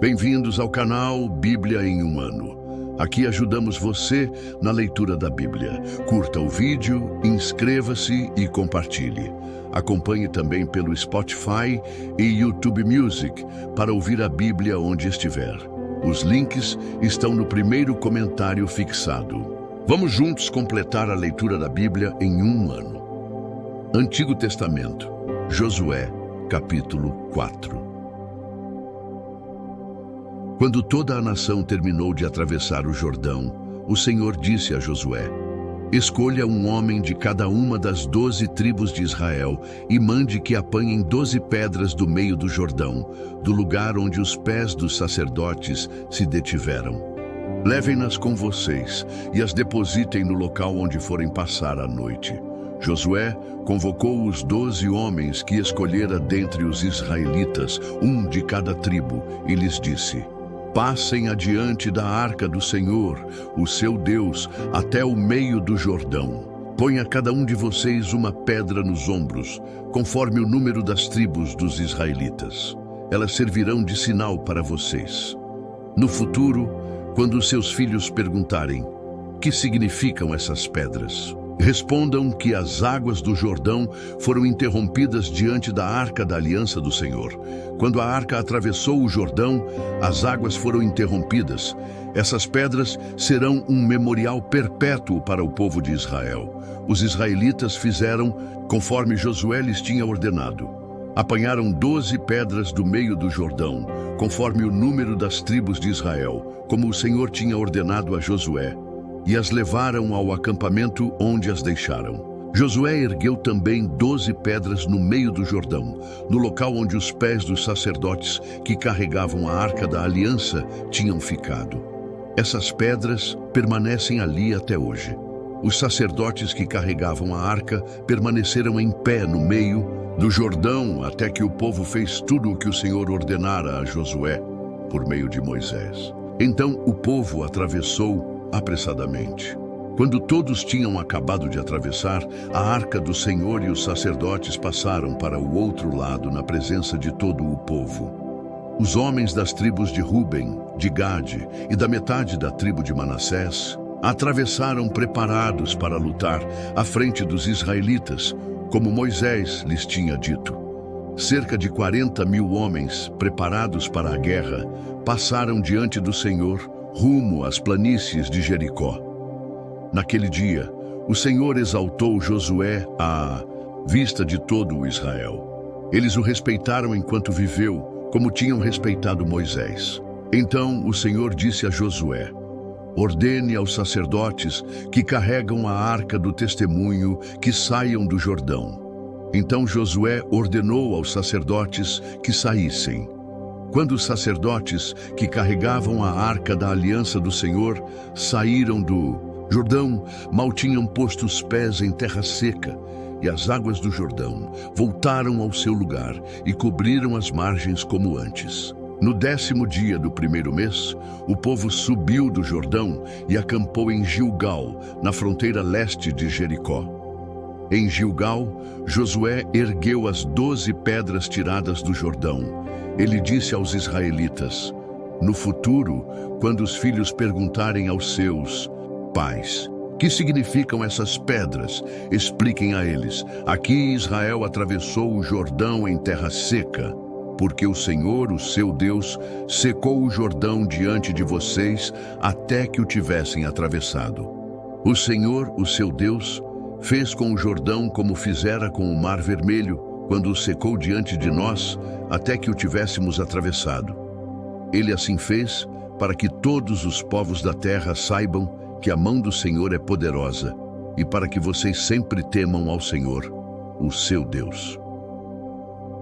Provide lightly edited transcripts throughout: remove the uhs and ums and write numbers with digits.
Bem-vindos ao canal Bíblia em um Ano. Aqui ajudamos você na leitura da Bíblia. Curta o vídeo, inscreva-se e compartilhe. Acompanhe também pelo Spotify e YouTube Music para ouvir a Bíblia onde estiver. Os links estão no primeiro comentário fixado. Vamos juntos completar a leitura da Bíblia em um ano. Antigo Testamento, Josué, capítulo 4. Quando toda a nação terminou de atravessar o Jordão, o Senhor disse a Josué: escolha um homem de cada uma das 12 tribos de Israel e mande que apanhem 12 pedras do meio do Jordão, do lugar onde os pés dos sacerdotes se detiveram. Levem-nas com vocês e as depositem no local onde forem passar a noite. Josué convocou os 12 homens que escolhera dentre os israelitas, um de cada tribo, e lhes disse: passem adiante da arca do Senhor, o seu Deus, até o meio do Jordão. Ponha cada um de vocês uma pedra nos ombros, conforme o número das tribos dos israelitas. Elas servirão de sinal para vocês. No futuro, quando os seus filhos perguntarem: que significam essas pedras? Respondam que as águas do Jordão foram interrompidas diante da arca da aliança do Senhor. Quando a arca atravessou o Jordão, as águas foram interrompidas. Essas pedras serão um memorial perpétuo para o povo de Israel. Os israelitas fizeram conforme Josué lhes tinha ordenado. Apanharam 12 pedras do meio do Jordão, conforme o número das tribos de Israel, como o Senhor tinha ordenado a Josué, e as levaram ao acampamento onde as deixaram. Josué ergueu também 12 pedras no meio do Jordão, no local onde os pés dos sacerdotes que carregavam a arca da aliança tinham ficado. Essas pedras permanecem ali até hoje. Os sacerdotes que carregavam a arca permaneceram em pé no meio do Jordão até que o povo fez tudo o que o Senhor ordenara a Josué por meio de Moisés. Então o povo atravessou apressadamente. Quando todos tinham acabado de atravessar, a arca do Senhor e os sacerdotes passaram para o outro lado na presença de todo o povo. Os homens das tribos de Ruben, de Gade e da metade da tribo de Manassés atravessaram preparados para lutar à frente dos israelitas, como Moisés lhes tinha dito. Cerca de 40.000 homens preparados para a guerra passaram diante do Senhor rumo às planícies de Jericó. Naquele dia, o Senhor exaltou Josué à vista de todo o Israel. Eles o respeitaram enquanto viveu, como tinham respeitado Moisés. Então o Senhor disse a Josué: ordene aos sacerdotes que carregam a arca do testemunho que saiam do Jordão. Então Josué ordenou aos sacerdotes que saíssem. Quando os sacerdotes que carregavam a arca da aliança do Senhor saíram do Jordão, mal tinham posto os pés em terra seca, e as águas do Jordão voltaram ao seu lugar e cobriram as margens como antes. No 10º dia do primeiro mês, o povo subiu do Jordão e acampou em Gilgal, na fronteira leste de Jericó. Em Gilgal, Josué ergueu as 12 pedras tiradas do Jordão. Ele disse aos israelitas: no futuro, quando os filhos perguntarem aos seus pais: que significam essas pedras? Expliquem a eles: aqui Israel atravessou o Jordão em terra seca, porque o Senhor, o seu Deus, secou o Jordão diante de vocês até que o tivessem atravessado. O Senhor, o seu Deus, fez com o Jordão como fizera com o Mar Vermelho, quando o secou diante de nós, até que o tivéssemos atravessado. Ele assim fez para que todos os povos da terra saibam que a mão do Senhor é poderosa, e para que vocês sempre temam ao Senhor, o seu Deus.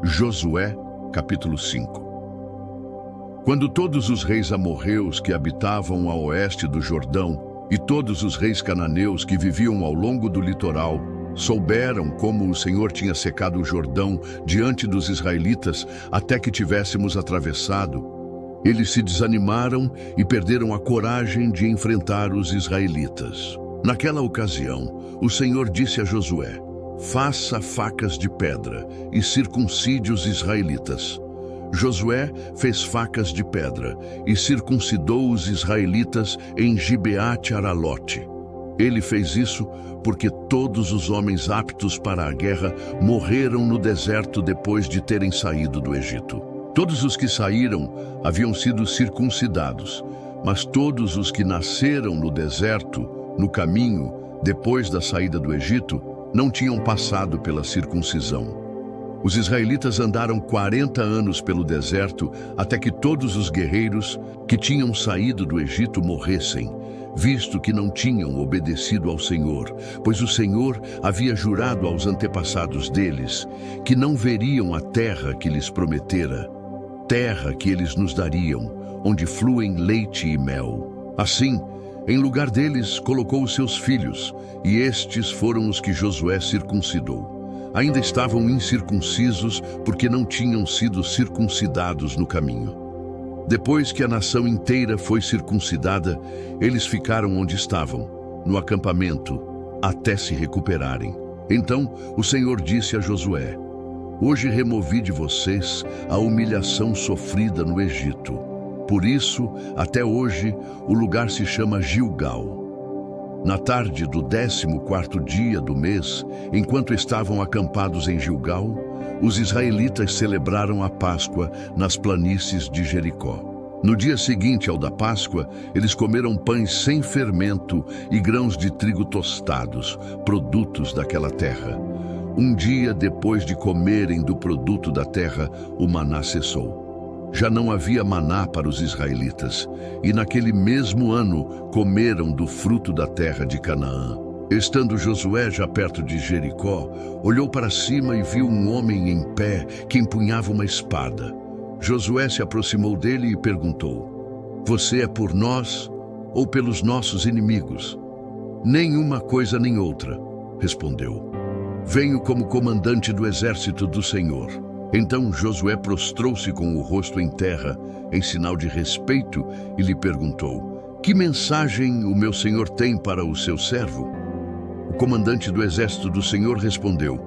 Josué, capítulo 5. Quando todos os reis amorreus que habitavam a oeste do Jordão e todos os reis cananeus que viviam ao longo do litoral souberam como o Senhor tinha secado o Jordão diante dos israelitas até que tivéssemos atravessado, eles se desanimaram e perderam a coragem de enfrentar os israelitas. Naquela ocasião, o Senhor disse a Josué: faça facas de pedra e circuncide os israelitas. Josué fez facas de pedra e circuncidou os israelitas em Gibeate-Aralote. Ele fez isso porque todos os homens aptos para a guerra morreram no deserto depois de terem saído do Egito. Todos os que saíram haviam sido circuncidados, mas todos os que nasceram no deserto, no caminho, depois da saída do Egito, não tinham passado pela circuncisão. Os israelitas andaram 40 anos pelo deserto até que todos os guerreiros que tinham saído do Egito morressem, visto que não tinham obedecido ao Senhor, pois o Senhor havia jurado aos antepassados deles que não veriam a terra que lhes prometera, terra que eles nos dariam, onde fluem leite e mel. Assim, em lugar deles, colocou os seus filhos, e estes foram os que Josué circuncidou. Ainda estavam incircuncisos porque não tinham sido circuncidados no caminho. Depois que a nação inteira foi circuncidada, eles ficaram onde estavam, no acampamento, até se recuperarem. Então o Senhor disse a Josué: Hoje removi de vocês a humilhação sofrida no Egito. Por isso, até hoje, o lugar se chama Gilgal. Na tarde do 14º dia do mês, enquanto estavam acampados em Gilgal, os israelitas celebraram a Páscoa nas planícies de Jericó. No dia seguinte ao da Páscoa, eles comeram pães sem fermento e grãos de trigo tostados, produtos daquela terra. Um dia depois de comerem do produto da terra, o maná cessou. Já não havia maná para os israelitas, e naquele mesmo ano comeram do fruto da terra de Canaã. Estando Josué já perto de Jericó, olhou para cima e viu um homem em pé que empunhava uma espada. Josué se aproximou dele e perguntou: Você é por nós ou pelos nossos inimigos? Nenhuma coisa nem outra, respondeu. Venho como comandante do exército do Senhor. Então Josué prostrou-se com o rosto em terra, em sinal de respeito, e lhe perguntou: Que mensagem o meu senhor tem para o seu servo? O comandante do exército do Senhor respondeu: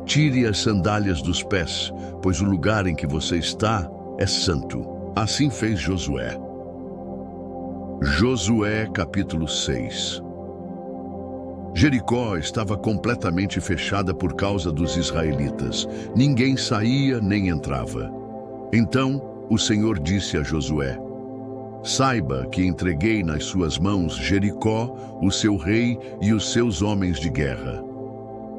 Tire as sandálias dos pés, pois o lugar em que você está é santo. Assim fez Josué. Josué capítulo 6. Jericó estava completamente fechada por causa dos israelitas. Ninguém saía nem entrava. Então o Senhor disse a Josué: Saiba que entreguei nas suas mãos Jericó, o seu rei e os seus homens de guerra.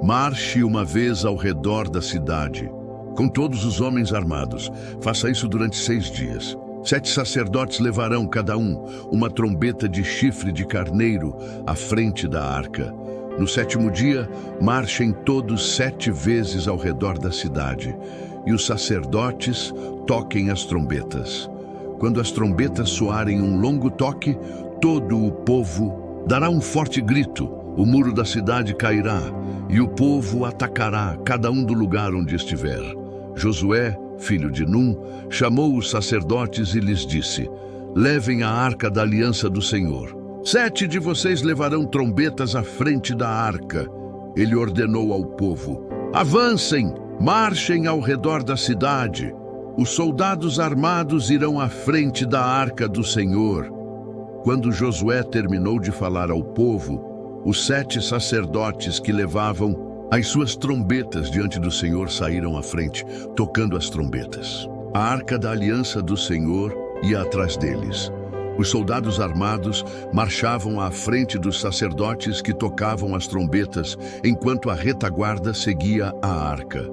Marche uma vez ao redor da cidade, com todos os homens armados. Faça isso durante 6 dias. 7 sacerdotes levarão, cada um, uma trombeta de chifre de carneiro à frente da arca. No 7º dia, marchem todos 7 vezes ao redor da cidade, e os sacerdotes toquem as trombetas. Quando as trombetas soarem um longo toque, todo o povo dará um forte grito. O muro da cidade cairá, e o povo atacará, cada um do lugar onde estiver. Josué, filho de Num, chamou os sacerdotes e lhes disse: Levem a arca da aliança do Senhor. 7 de vocês levarão trombetas à frente da arca. Ele ordenou ao povo: Avancem, marchem ao redor da cidade. Os soldados armados irão à frente da arca do Senhor. Quando Josué terminou de falar ao povo, os 7 sacerdotes que levavam as suas trombetas diante do Senhor saíram à frente, tocando as trombetas. A arca da aliança do Senhor ia atrás deles. Os soldados armados marchavam à frente dos sacerdotes que tocavam as trombetas, enquanto a retaguarda seguia a arca.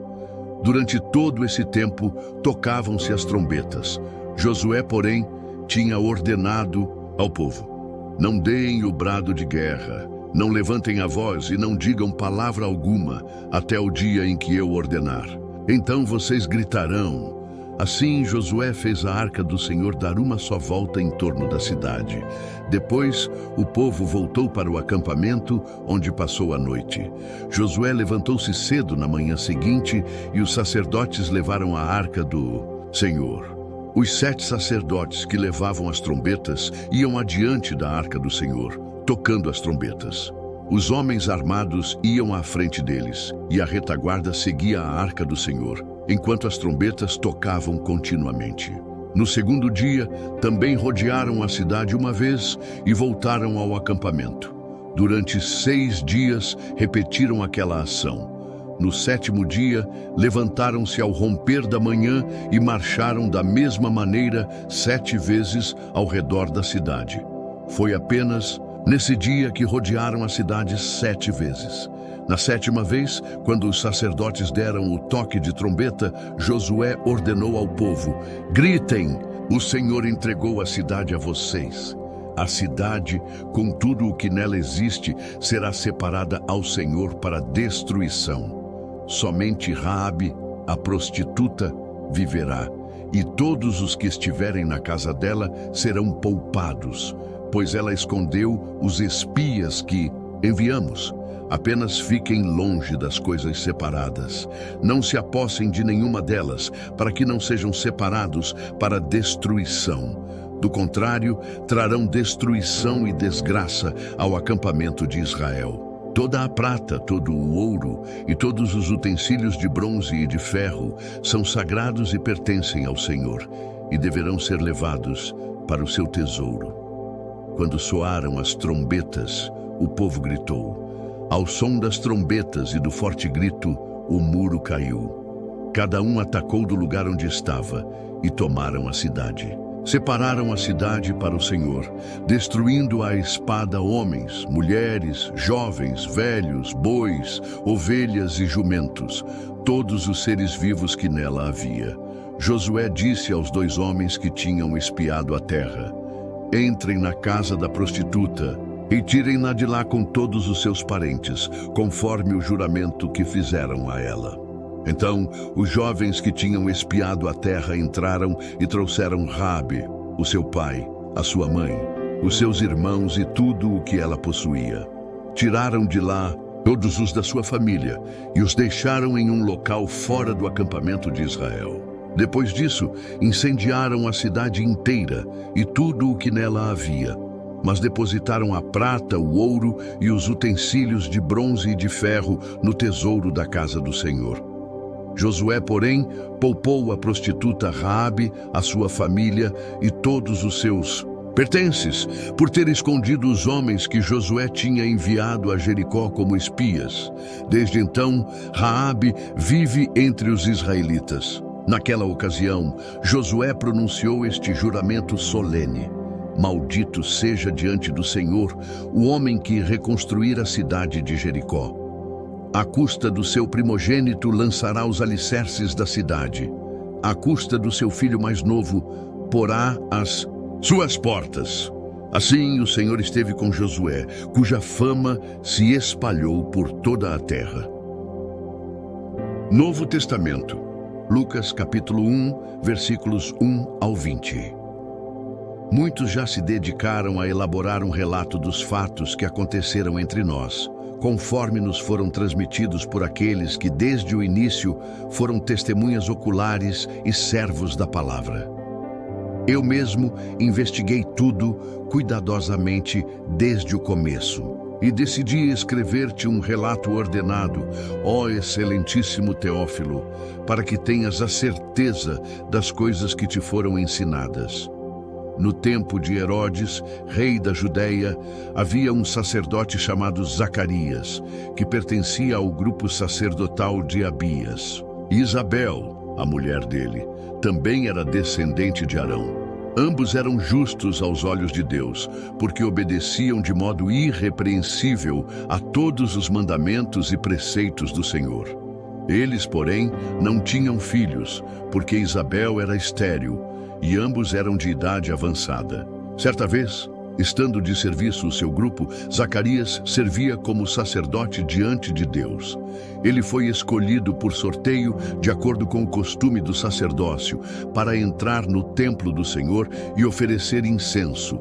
Durante todo esse tempo, tocavam-se as trombetas. Josué, porém, tinha ordenado ao povo: Não deem o brado de guerra. Não levantem a voz e não digam palavra alguma até o dia em que eu ordenar. Então vocês gritarão. Assim Josué fez a arca do Senhor dar uma só volta em torno da cidade. Depois o povo voltou para o acampamento, onde passou a noite. Josué levantou-se cedo na manhã seguinte e os sacerdotes levaram a arca do Senhor. Os 7 sacerdotes que levavam as trombetas iam adiante da arca do Senhor, tocando as trombetas. Os homens armados iam à frente deles, e a retaguarda seguia a arca do Senhor. enquanto as trombetas tocavam continuamente. No segundo dia, também rodearam a cidade uma vez e voltaram ao acampamento. Durante 6 dias, repetiram aquela ação. No 7º dia, levantaram-se ao romper da manhã e marcharam da mesma maneira 7 vezes ao redor da cidade. Foi apenas nesse dia que rodearam a cidade 7 vezes. Na 7ª vez, quando os sacerdotes deram o toque de trombeta, Josué ordenou ao povo: gritem, o Senhor entregou a cidade a vocês. A cidade, com tudo o que nela existe, será separada ao Senhor para destruição. Somente Raabe, a prostituta, viverá, e todos os que estiverem na casa dela serão poupados, pois ela escondeu os espias que enviamos. Apenas fiquem longe das coisas separadas. Não se apossem de nenhuma delas, para que não sejam separados para destruição. Do contrário, trarão destruição e desgraça ao acampamento de Israel. Toda a prata, todo o ouro e todos os utensílios de bronze e de ferro são sagrados e pertencem ao Senhor, e deverão ser levados para o seu tesouro. Quando soaram as trombetas, o povo gritou. Ao som das trombetas e do forte grito, o muro caiu. Cada um atacou do lugar onde estava e tomaram a cidade. Separaram a cidade para o Senhor, destruindo à espada homens, mulheres, jovens, velhos, bois, ovelhas e jumentos, todos os seres vivos que nela havia. Josué disse aos 2 homens que tinham espiado a terra: entrem na casa da prostituta e tirem-na de lá com todos os seus parentes, conforme o juramento que fizeram a ela. Então, os jovens que tinham espiado a terra entraram e trouxeram Raabe, o seu pai, a sua mãe, os seus irmãos e tudo o que ela possuía. Tiraram de lá todos os da sua família e os deixaram em um local fora do acampamento de Israel. Depois disso, incendiaram a cidade inteira e tudo o que nela havia, mas depositaram a prata, o ouro e os utensílios de bronze e de ferro no tesouro da casa do Senhor. Josué, porém, poupou a prostituta Raabe, a sua família e todos os seus pertences, por ter escondido os homens que Josué tinha enviado a Jericó como espias. Desde então, Raabe vive entre os israelitas. Naquela ocasião, Josué pronunciou este juramento solene: maldito seja diante do Senhor o homem que reconstruir a cidade de Jericó. À custa do seu primogênito lançará os alicerces da cidade. À custa do seu filho mais novo porá as suas portas. Assim o Senhor esteve com Josué, cuja fama se espalhou por toda a terra. Novo Testamento, Lucas capítulo 1, versículos 1 ao 20. Muitos já se dedicaram a elaborar um relato dos fatos que aconteceram entre nós, conforme nos foram transmitidos por aqueles que desde o início foram testemunhas oculares e servos da palavra. Eu mesmo investiguei tudo cuidadosamente desde o começo e decidi escrever-te um relato ordenado, ó excelentíssimo Teófilo, para que tenhas a certeza das coisas que te foram ensinadas. No tempo de Herodes, rei da Judeia, havia um sacerdote chamado Zacarias, que pertencia ao grupo sacerdotal de Abias. Isabel, a mulher dele, também era descendente de Arão. Ambos eram justos aos olhos de Deus, porque obedeciam de modo irrepreensível a todos os mandamentos e preceitos do Senhor. Eles, porém, não tinham filhos, porque Isabel era estéril, e ambos eram de idade avançada. Certa vez, estando de serviço o seu grupo, Zacarias servia como sacerdote diante de Deus. Ele foi escolhido por sorteio, de acordo com o costume do sacerdócio, para entrar no templo do Senhor e oferecer incenso.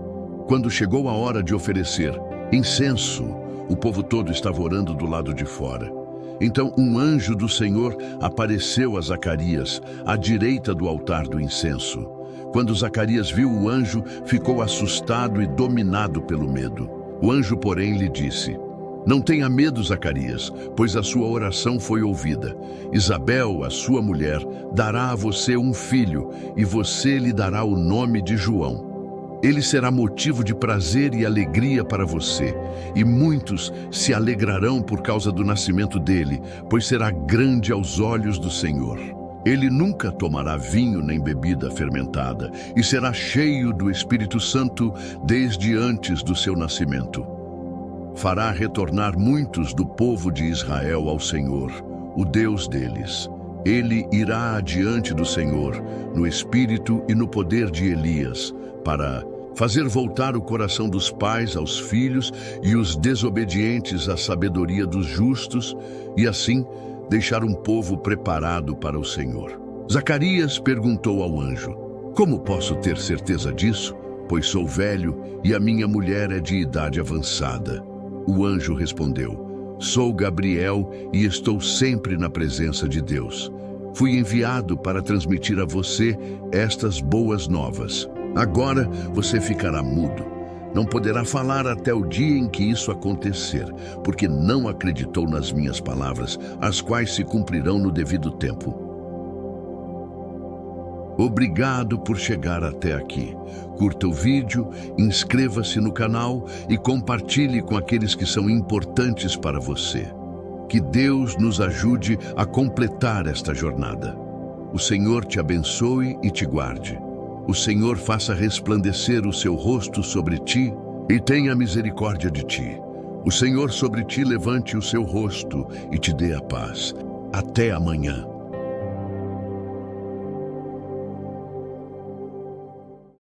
Quando chegou a hora de oferecer incenso, o povo todo estava orando do lado de fora. Então um anjo do Senhor apareceu a Zacarias, à direita do altar do incenso. Quando Zacarias viu o anjo, ficou assustado e dominado pelo medo. O anjo, porém, lhe disse: Não tenha medo, Zacarias, pois a sua oração foi ouvida. Isabel, a sua mulher, dará a você um filho, e você lhe dará o nome de João. Ele será motivo de prazer e alegria para você, e muitos se alegrarão por causa do nascimento dele, pois será grande aos olhos do Senhor. Ele nunca tomará vinho nem bebida fermentada, e será cheio do Espírito Santo desde antes do seu nascimento. Fará retornar muitos do povo de Israel ao Senhor, o Deus deles. Ele irá adiante do Senhor, no espírito e no poder de Elias, para fazer voltar o coração dos pais aos filhos e os desobedientes à sabedoria dos justos, e assim deixar um povo preparado para o Senhor. Zacarias perguntou ao anjo: Como posso ter certeza disso? Pois sou velho e a minha mulher é de idade avançada. O anjo respondeu: Sou Gabriel e estou sempre na presença de Deus. Fui enviado para transmitir a você estas boas novas. Agora você ficará mudo. Não poderá falar até o dia em que isso acontecer, porque não acreditou nas minhas palavras, as quais se cumprirão no devido tempo. Obrigado por chegar até aqui. Curta o vídeo, inscreva-se no canal e compartilhe com aqueles que são importantes para você. Que Deus nos ajude a completar esta jornada. O Senhor te abençoe e te guarde. O Senhor faça resplandecer o seu rosto sobre ti e tenha misericórdia de ti. O Senhor sobre ti levante o seu rosto e te dê a paz. Até amanhã.